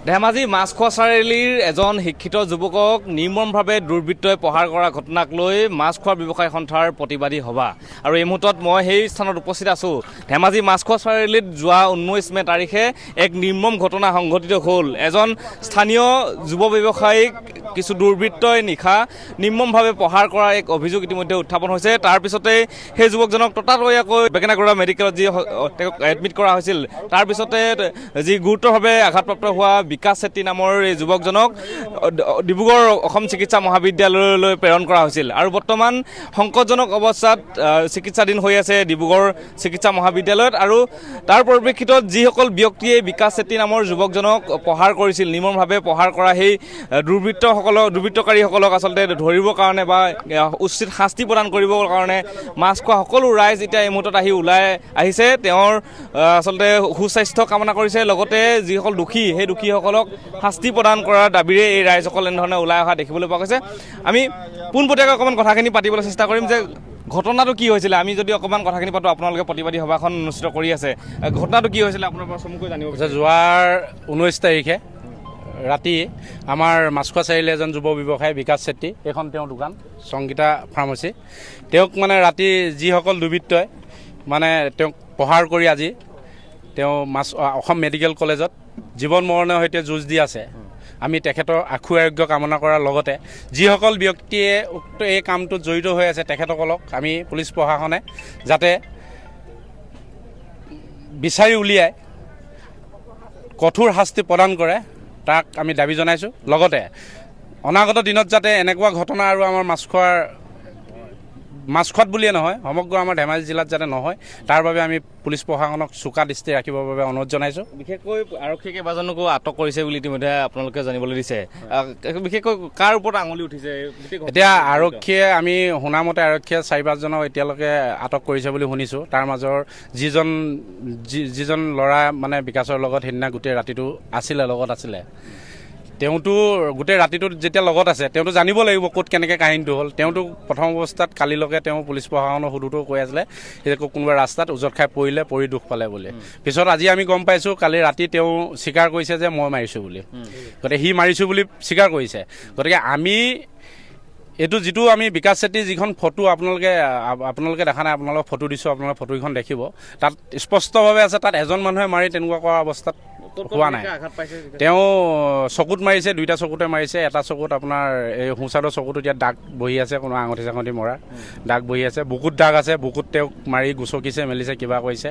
ধেমাজি মাছখোৱা চাৰিআলিৰ এজন শিক্ষিত যুৱকক নিৰ্মমভাৱে দুৰ্বৃত্তই প্ৰহাৰ কৰা ঘটনাক লৈ মাছখোৱা ব্যৱসায়ী সন্থাৰ প্ৰতিবাদী সভা। আৰু এই মুহূৰ্তত মই সেই স্থানত উপস্থিত আছোঁ। ধেমাজি মাছখোৱা চাৰিআলিত যোৱা 19 মে তাৰিখে এক নিৰ্মম ঘটনা সংঘটিত হ'ল। এজন স্থানীয় যুৱ ব্যৱসায়ীক কিছু দুৰ্বৃত্তই নিশা নিৰ্মমভাৱে প্ৰহাৰ কৰাৰ এক অভিযোগ ইতিমধ্যে উত্থাপন হৈছে। তাৰপিছতেই সেই যুৱকজনক ততাতৈয়াকৈ বেঙেনাগড়া মেডিকেলত তেওঁক এডমিট কৰা হৈছিল। তাৰপিছতে যি গুৰুতৰভাৱে আঘাতপ্ৰাপ্ত হোৱা বিকাশ চেত্ৰী নামৰ এই যুৱকজনক ডিব্ৰুগড় অসম চিকিৎসা মহাবিদ্যালয়লৈ প্ৰেৰণ কৰা হৈছিল আৰু বৰ্তমান সংকটজনক অৱস্থাত চিকিৎসাধীন হৈ আছে ডিব্ৰুগড় চিকিৎসা মহাবিদ্যালয়ত। আৰু তাৰ পৰিপ্ৰেক্ষিতত যিসকল ব্যক্তিয়ে বিকাশ চেত্ৰী নামৰ যুৱকজনক প্ৰহাৰ কৰিছিল, নিৰ্মমভাৱে প্ৰহাৰ কৰা সেই দুৰ্বৃত্তকাৰীসকলক আচলতে ধৰিবৰ কাৰণে বা উচিত শাস্তি প্ৰদান কৰিবৰ কাৰণে মাছখোৱা সকলো ৰাইজ এতিয়া এই মুহূৰ্তত আহি ওলাই আহিছে। তেওঁৰ আচলতে সুস্বাস্থ্য কামনা কৰিছে। লগতে যিসকল দোষী সেই দোষীসকলক শাস্তি প্ৰদান কৰাৰ দাবীৰে এই ৰাইজসকল এনেধৰণে ওলাই অহা দেখিবলৈ পোৱা গৈছে। আমি পোনপটীয়াকৈ অকণমান কথাখিনি পাতিবলৈ চেষ্টা কৰিম যে ঘটনাটো কি হৈছিলে। আমি যদি অকণমান কথাখিনি পাতোঁ, আপোনালোকে প্ৰতিবাদী সভাখন অনুষ্ঠিত কৰি আছে, ঘটনাটো কি হৈছিলে আপোনাৰ পৰা চমুকৈ জানিব বিচাৰিছোঁ। যোৱাৰ 19 তাৰিখে ৰাতি আমাৰ মাছখোৱা চাৰিআলি এজন যুৱ ব্যৱসায়ী বিকাশ চেত্ৰী, এইখন তেওঁৰ দোকান সংগীতা ফাৰ্মাচী, তেওঁক মানে ৰাতি যিসকল দুৰ্বৃত্তই মানে তেওঁক প্ৰহাৰ কৰি আজি তেওঁ অসম মেডিকেল কলেজত জীৱন মৰণৰ সৈতে যুঁজ দি আছে। আমি তেখেতৰ আশু আৰোগ্য কামনা কৰাৰ লগতে যিসকল ব্যক্তিয়ে উক্ত এই কামটোত জড়িত হৈ আছে তেখেতসকলক আমি পুলিচ প্ৰশাসনে যাতে বিচাৰি উলিয়াই কঠোৰ শাস্তি প্ৰদান কৰে তাক আমি দাবী জনাইছোঁ। লগতে অনাগত দিনত যাতে এনেকুৱা ঘটনা আৰু আমাৰ মাছখোৱাত বুলিয়ে নহয় সমগ্ৰ আমাৰ ধেমাজি জিলাত যাতে নহয়, তাৰ বাবে আমি পুলিচ প্ৰশাসনক চোকা দৃষ্টি ৰাখিবৰ বাবে অনুৰোধ জনাইছোঁ। বিশেষকৈ আৰক্ষী কেইবাজনকো আটক কৰিছে বুলি ইতিমধ্যে আপোনালোকে জানিবলৈ দিছে। বিশেষকৈ কাৰ ওপৰত আঙুলি উঠিছে এতিয়া আৰক্ষীয়ে, আমি শুনামতে আৰক্ষীয়ে 4-5জনক এতিয়ালৈকে আটক কৰিছে বুলি শুনিছোঁ। তাৰ মাজৰ যিজন ল'ৰা মানে বিকাশৰ লগত সেইদিনা গোটেই ৰাতিটো লগত আছিলে, তেওঁতো গোটেই ৰাতিটোত যেতিয়া লগত আছে তেওঁতো জানিব লাগিব ক'ত কেনেকৈ কাহিনীটো হ'ল। তেওঁতো প্ৰথম অৱস্থাত কালিলৈকে তেওঁ পুলিচ প্ৰশাসনৰ সুধোতো কৈ আছিলে যে কোনোবা ৰাস্তাত উজত খাই পৰি দুখ পালে বুলি। পিছত আজি আমি গম পাইছোঁ কালি ৰাতি তেওঁ স্বীকাৰ কৰিছে যে মই মাৰিছোঁ বুলি। গতিকে সি মাৰিছোঁ বুলি স্বীকাৰ কৰিছে। গতিকে আমি এইটো যিটো আমি বিকাশ চেত্ৰীৰ যিখন ফটো আপোনালোকে দেখা নাই, আপোনালোকক ফটো দিছোঁ, আপোনালোকে ফটোকেইখন দেখিব। তাত স্পষ্টভাৱে আছে তাত এজন মানুহে মাৰি তেনেকুৱা কৰা অৱস্থাত হোৱা নাই। তেওঁ চকুত মাৰিছে, 2টা চকুতে মাৰিছে। এটা চকুত আপোনাৰ এই সোঁচাইডৰ চকুত এতিয়া দাগ বহি আছে, কোনো আঙুঠি চাঙুঠি মৰা দাগ বহি আছে। বুকুত দাগ আছে, বুকুত তেওঁক মাৰি গুচকিছে মেলিছে কিবা কৰিছে।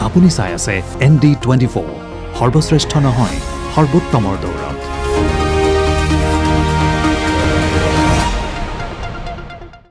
আপুনি চাই আছে ND24, সৰ্বশ্ৰেষ্ঠ নহয় সৰ্বোত্তমৰ দৌৰত।